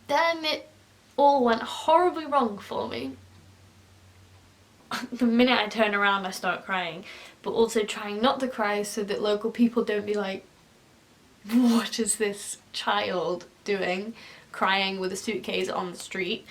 Then it all went horribly wrong for me. The minute I turn around I start crying, but also trying not to cry so that local people don't be like, what is this child doing crying with a suitcase on the street?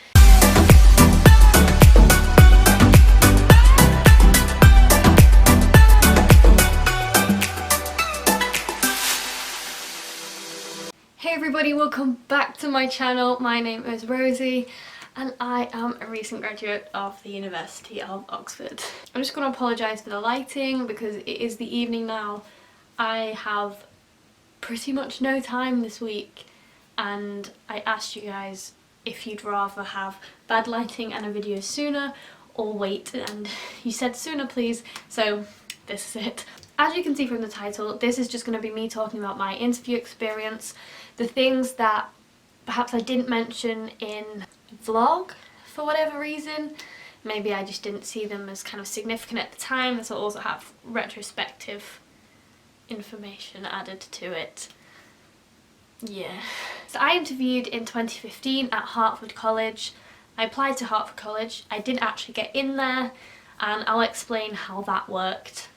Hey everybody, welcome back to my channel. My name is Rosie and I am a recent graduate of the University of Oxford. I'm just going to apologise for the lighting because it is the evening now. I have pretty much no time this week and I asked you guys if you'd rather have bad lighting and a video sooner or wait, and you said sooner please, so this is it. As you can see from the title, this is just going to be me talking about my interview experience, the things that perhaps I didn't mention in the vlog for whatever reason. Maybe I just didn't see them as kind of significant at the time, so I'll also have retrospective information added to it. Yeah. So I interviewed in 2015 at Hertford College. I applied to Hertford College. I didn't actually get in there, and I'll explain how that worked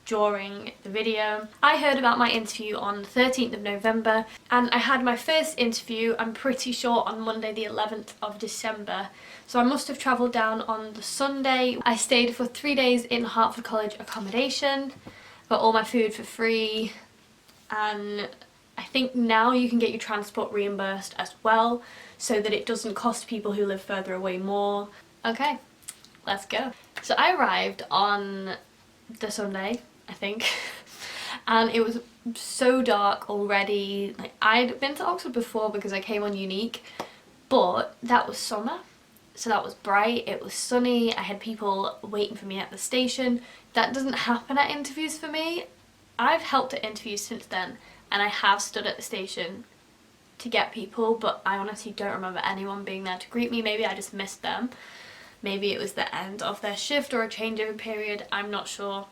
during the video. I heard about my interview on the 13th of November and I had my first interview, I'm pretty sure, on Monday the 11th of December. So I must have travelled down on the Sunday. I stayed for 3 days in Hertford College accommodation, got all my food for free, and I think now you can get your transport reimbursed as well so that it doesn't cost people who live further away more. Okay, let's go. So I arrived on the Sunday, I think, and it was so dark already. Like, I'd been to Oxford before because I came on Unique, but that was summer, so that was bright, it was sunny, I had people waiting for me at the station. That doesn't happen at interviews for me. I've helped at interviews since then and I have stood at the station to get people, but I honestly don't remember anyone being there to greet me. Maybe I just missed them. Maybe it was the end of their shift or a changeover period, I'm not sure.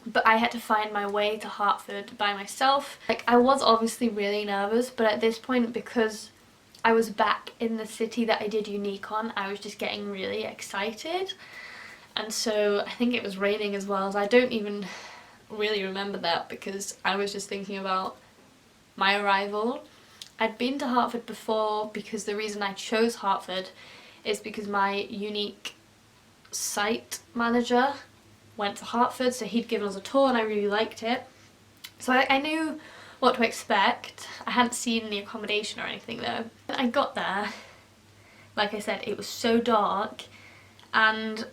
But I had to find my way to Hertford by myself. Like, I was obviously really nervous, but at this point, because I was back in the city that I did Unique on, I was just getting really excited. And so I think it was raining as well, so I don't even really remember that because I was just thinking about my arrival. I'd been to Hertford before because the reason I chose Hertford is because my Unique site manager went to Hertford, so he'd given us a tour and I really liked it. So I knew what to expect. I hadn't seen the accommodation or anything though. When I got there, like I said, it was so dark and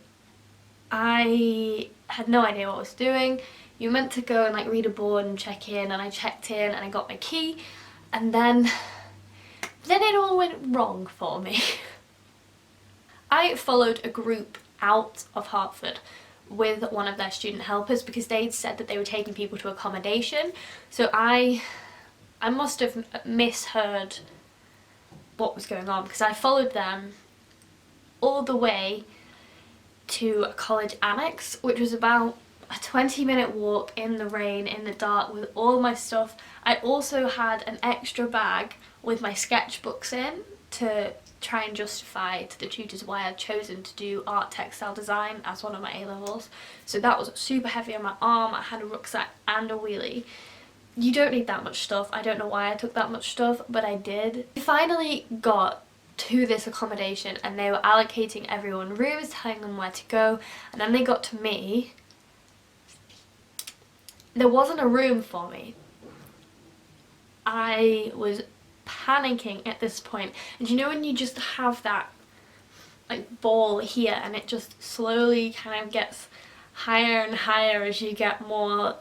I had no idea what I was doing. You were meant to go and like read a board and check in, and I checked in and I got my key, and then it all went wrong for me. I followed a group out of Hertford with one of their student helpers because they'd said that they were taking people to accommodation. So I must have misheard what was going on because I followed them all the way to a college annex, which was about a 20-minute walk in the rain, in the dark, with all my stuff. I also had an extra bag with my sketchbooks in to try and justify to the tutors why I'd chosen to do art textile design as one of my A-levels. So that was super heavy on my arm. I had a rucksack and a wheelie. You don't need that much stuff. I don't know why I took that much stuff, but I did. We finally got to this accommodation and they were allocating everyone rooms, telling them where to go, and then they got to me. There wasn't a room for me. I was panicking at this point, and you know when you just have that like ball here and it just slowly kind of gets higher and higher as you get more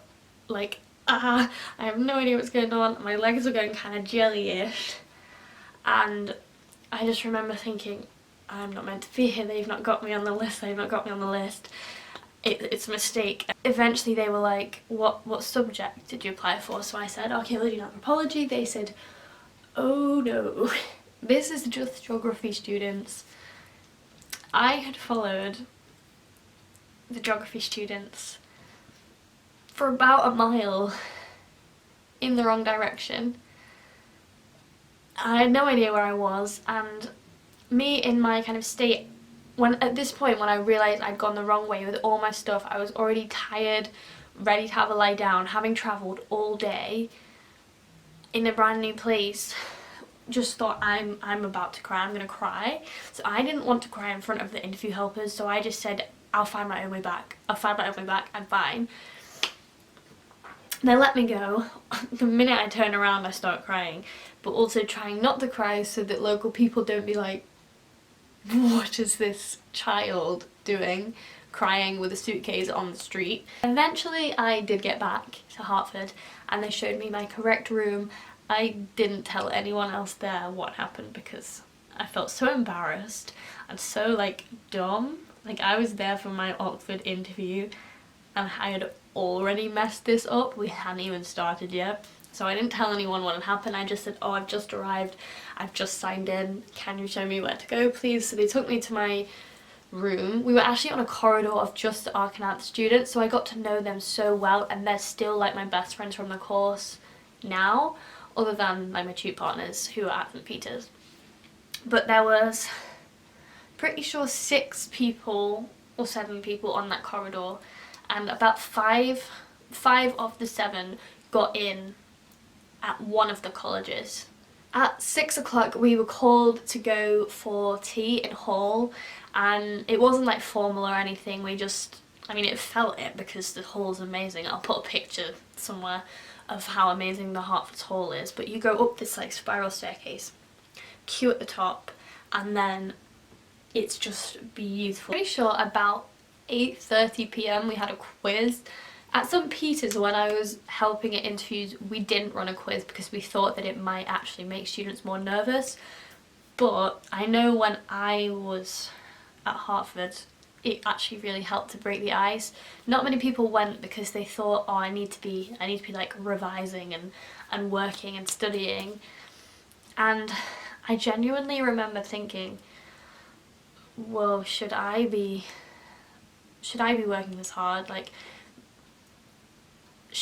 like, I have no idea what's going on, my legs are going kind of jelly-ish, and I just remember thinking, I'm not meant to be here, they've not got me on the list, they've not got me on the list. It's a mistake. Eventually they were like, what subject did you apply for? So I said Archaeology and Anthropology. They said, oh no, this is just geography students. I had followed the geography students for about a mile in the wrong direction, I had no idea where I was, and me in my kind of state, when at this point when I realised I'd gone the wrong way with all my stuff, I was already tired, ready to have a lie down, having travelled all day in a brand new place. Just thought, I'm about to cry, I'm gonna cry. So I didn't want to cry in front of the interview helpers, so I just said, I'll find my own way back, I'm fine. They let me go. The minute I turn around I start crying, but also trying not to cry so that local people don't be like, what is this child doing crying with a suitcase on the street. Eventually I did get back to Hertford and they showed me my correct room. I didn't tell anyone else there what happened because I felt so embarrassed and so like dumb. Like I was there for my Oxford interview and I had already messed this up. We hadn't even started yet. So I didn't tell anyone what had happened. I just said, oh, I've just arrived, I've just signed in, can you show me where to go please? So they took me to my room. We were actually on a corridor of just the Archaeology and Anthropology students, so I got to know them so well, and they're still like my best friends from the course now, other than like my tube partners who are at St Peter's. But there was pretty sure 6 people or 7 people on that corridor, and about five of the 7 got in at one of the colleges. At 6 o'clock we were called to go for tea in hall, and it wasn't like formal or anything. We just, I mean, it felt it because the hall's amazing. I'll put a picture somewhere of how amazing the Hertford's hall is, but you go up this like spiral staircase, queue at the top, and then it's just beautiful. Pretty sure about 8:30 p.m. we had a quiz. At St Peter's, when I was helping at interviews, we didn't run a quiz because we thought that it might actually make students more nervous. But I know when I was at Hertford, it actually really helped to break the ice. Not many people went because they thought, oh, I need to be like revising and working and studying. And I genuinely remember thinking, well, should I be working this hard? Like,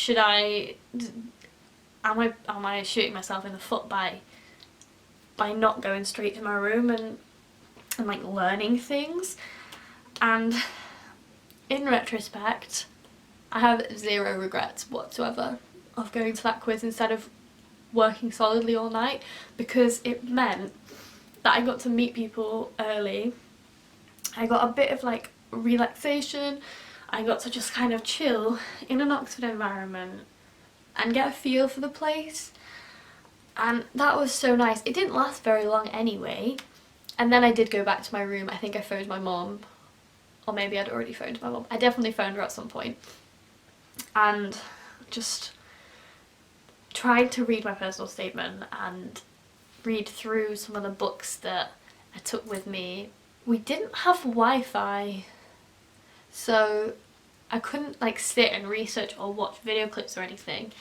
am I shooting myself in the foot by not going straight to my room and like learning things? And in retrospect, I have 0 regrets whatsoever of going to that quiz instead of working solidly all night, because it meant that I got to meet people early. I got a bit of like relaxation. I got to just kind of chill in an Oxford environment and get a feel for the place, and that was so nice. It didn't last very long anyway, and then I did go back to my room. I think I phoned my mum, or maybe I'd already phoned my mum. I definitely phoned her at some point and just tried to read my personal statement and read through some of the books that I took with me. We didn't have Wi-Fi, so I couldn't like sit and research or watch video clips or anything.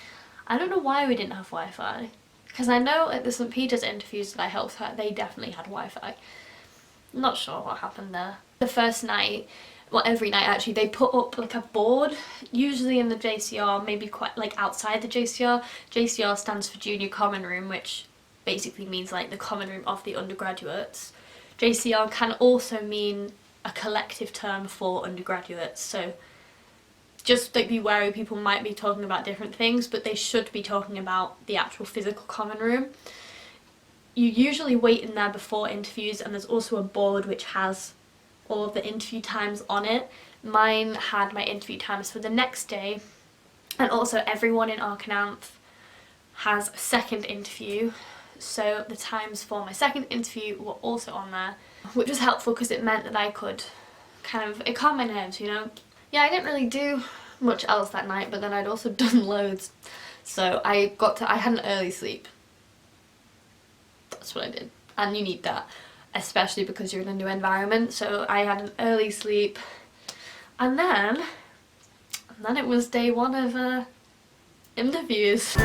I don't know why we didn't have Wi-Fi, because I know at the St Peter's interviews that I helped at, they definitely had Wi-Fi. Not sure what happened there. The first night, well, every night actually, they put up like a board, usually in the JCR, maybe quite like outside the JCR. JCR stands for Junior Common Room, which basically means like the common room of the undergraduates. JCR can also mean a collective term for undergraduates, so just like be wary, people might be talking about different things, but they should be talking about the actual physical common room. You usually wait in there before interviews, and there's also a board which has all of the interview times on it. Mine had my interview times for the next day, and also everyone in Arch and Anth has a second interview, so the times for my second interview were also on there, which was helpful because it meant that I could kind of, it calmed my nerves, you know. Yeah, I didn't really do much else that night, but then I'd also done loads, so I had an early sleep. That's what I did, and you need that, especially because you're in a new environment. So I had an early sleep, and then it was day 1 of interviews.